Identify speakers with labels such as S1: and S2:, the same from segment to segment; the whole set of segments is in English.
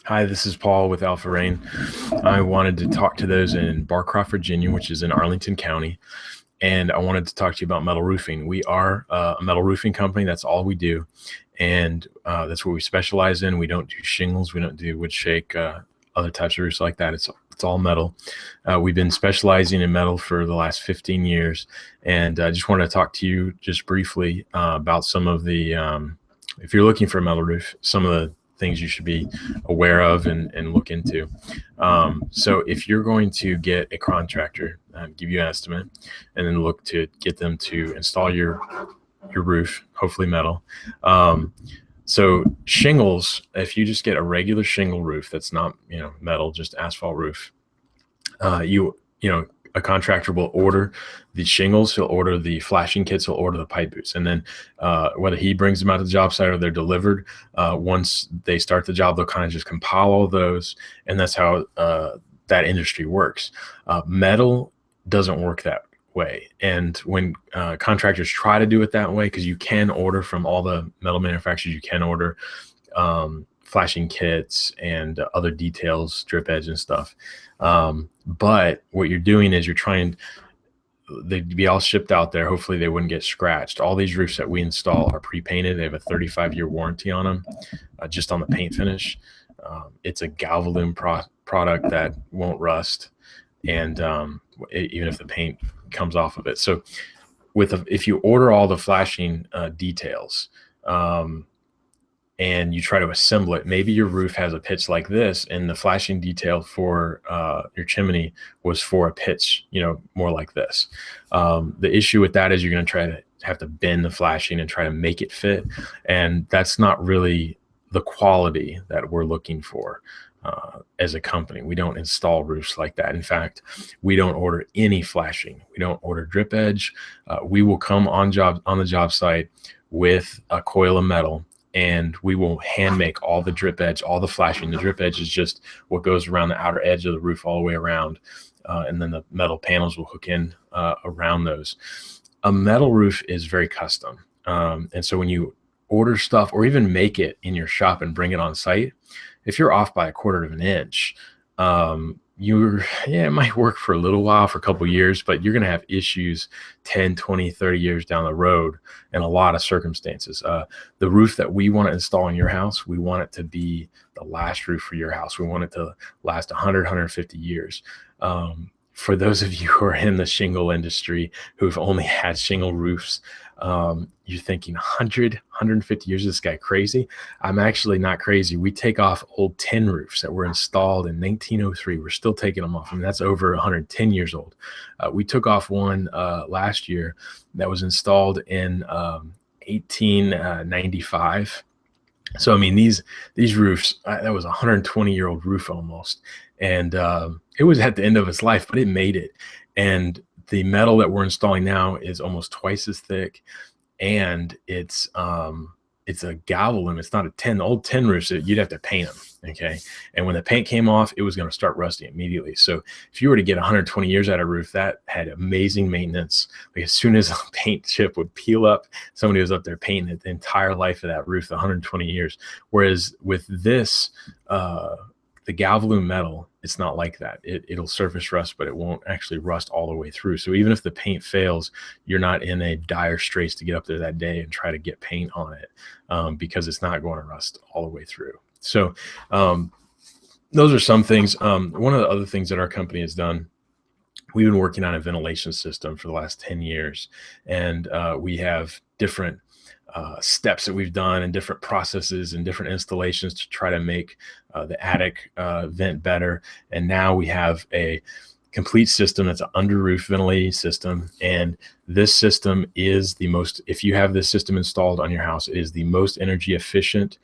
S1: Hi, this is Paul with Alpha Rain. I wanted to talk to those in Barcroft, Virginia, which is in Arlington County. And I wanted to talk to you about metal roofing. We are a metal roofing company. That's all we do. And that's what we specialize in. We don't do shingles. We don't do wood shake, other types of roofs like that. It's all metal. We've been specializing in metal for the last 15 years. And I just wanted to talk to you just briefly about some of the, if you're looking for a metal roof, some of the things you should be aware of and look into. So if you're going to get a contractor, give you an estimate, and then look to get them to install your roof, hopefully metal. So shingles, if you just get a regular shingle roof that's not metal, just asphalt roof, a contractor will order the shingles, he'll order the flashing kits, he'll order the pipe boots, and then whether he brings them out to the job site or they're delivered, once they start the job, they'll kind of just compile all those, and that's how that industry works. Metal doesn't work that way, and when contractors try to do it that way, because you can order from all the metal manufacturers, you can order flashing kits and other details, drip edge and stuff. But what you're doing is you're trying, they'd be all shipped out there. Hopefully they wouldn't get scratched. All these roofs that we install are pre-painted. They have a 35-year warranty on them, just on the paint finish. It's a Galvalume product that won't rust, and even if the paint comes off of it. So if you order all the flashing details, and you try to assemble it, maybe your roof has a pitch like this, and the flashing detail for your chimney was for a pitch, more like this. The issue with that is you're going to try to have to bend the flashing and try to make it fit, and that's not really the quality that we're looking for. As a company, we don't install roofs like that. In fact, we don't order any flashing. We don't order drip edge. We will come on the job site with a coil of metal, and we will hand make all the drip edge, all the flashing. The drip edge is just what goes around the outer edge of the roof all the way around, and then the metal panels will hook in around those. A metal roof is very custom, and so when you order stuff or even make it in your shop and bring it on site, if you're off by 1/4 of an inch, it might work for a little while, for a couple of years, but you're going to have issues 10, 20, 30 years down the road in a lot of circumstances. The roof that we want to install in your house, we want it to be the last roof for your house. We want it to last 100, 150 years. For those of you who are in the shingle industry, who've only had shingle roofs, you're thinking 100, 150 years, this guy crazy? I'm actually not crazy. We take off old tin roofs that were installed in 1903. We're still taking them off. I mean, that's over 110 years old. We took off one last year that was installed in 1895. So, I mean, these roofs, that was a 120-year-old roof almost. And it was at the end of its life, but it made it. And the metal that we're installing now is almost twice as thick, and it's a Galvalume. It's not a tin. The old tin roofs, you'd have to paint them, okay? And when the paint came off, it was going to start rusting immediately. So if you were to get 120 years out of a roof, that had amazing maintenance. Like, as soon as a paint chip would peel up, somebody was up there painting it the entire life of that roof, the 120 years. Whereas with this, the Galvalume metal, it's not like that. It'll surface rust, but it won't actually rust all the way through. So even if the paint fails, you're not in a dire straits to get up there that day and try to get paint on it, because it's not going to rust all the way through. So those are some things. One of the other things that our company has done, we've been working on a ventilation system for the last 10 years, and we have different steps that we've done and different processes and different installations to try to make the attic vent better. And now we have a complete system that's an under roof ventilating system. And this system is the most, if you have this system installed on your house, it is the most energy efficient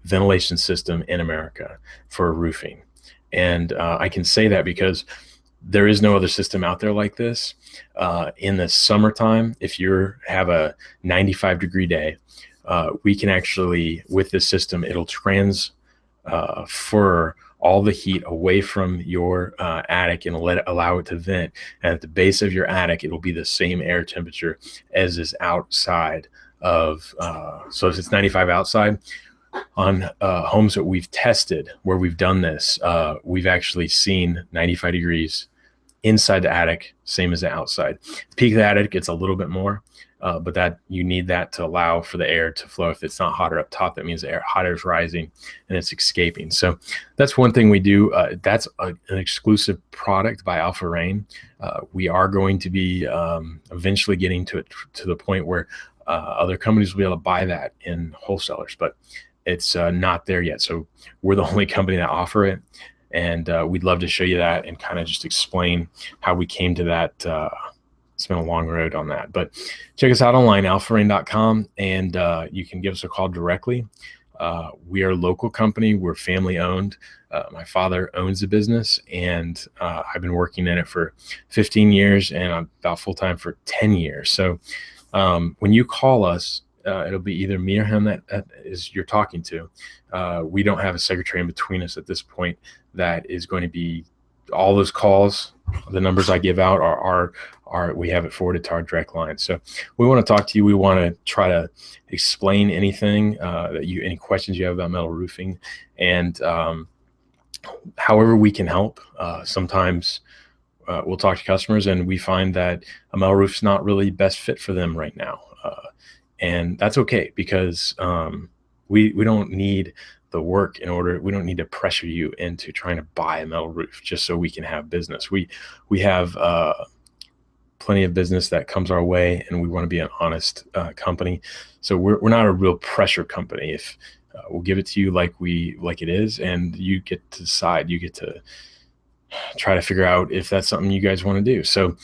S1: ventilation system in America for roofing. And I can say that because there is no other system out there like this. In the summertime, if you have a 95-degree day, we can actually, with this system, it'll transfer all the heat away from your attic and allow it to vent. And at the base of your attic, it'll be the same air temperature as is outside of, so if it's 95 outside, on homes that we've tested where we've done this, we've actually seen 95 degrees inside the attic, same as the outside. The peak of the attic, it's a little bit more, but that you need that to allow for the air to flow. If it's not hotter up top, that means the hot air is rising and it's escaping. So that's one thing we do. That's an exclusive product by Alpha Rain. We are going to be eventually getting to the point where other companies will be able to buy that in wholesalers, but it's not there yet. So we're the only company that offer it. And we'd love to show you that and kind of just explain how we came to that. It's been a long road on that. But check us out online, alpharain.com, and you can give us a call directly. We are a local company. We're family owned. My father owns the business, and I've been working in it for 15 years, and I'm about full-time for 10 years. So when you call us, it'll be either me or him that is you're talking to. We don't have a secretary in between us at this point that is going to be all those calls. The numbers I give out are we have it forwarded to our direct line. So we want to talk to you. We want to try to explain anything any questions you have about metal roofing, and however we can help. Sometimes we'll talk to customers and we find that a metal roof's not really best fit for them right now. And that's okay, because we don't need the work we don't need to pressure you into trying to buy a metal roof just so we can have business. We have plenty of business that comes our way, and we want to be an honest company. So we're not a real pressure company. If we'll give it to you like it is, and you get to decide. You get to try to figure out if that's something you guys want to do. So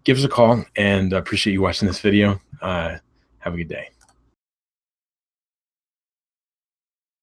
S1: give us a call, and I appreciate you watching this video. Have a good day.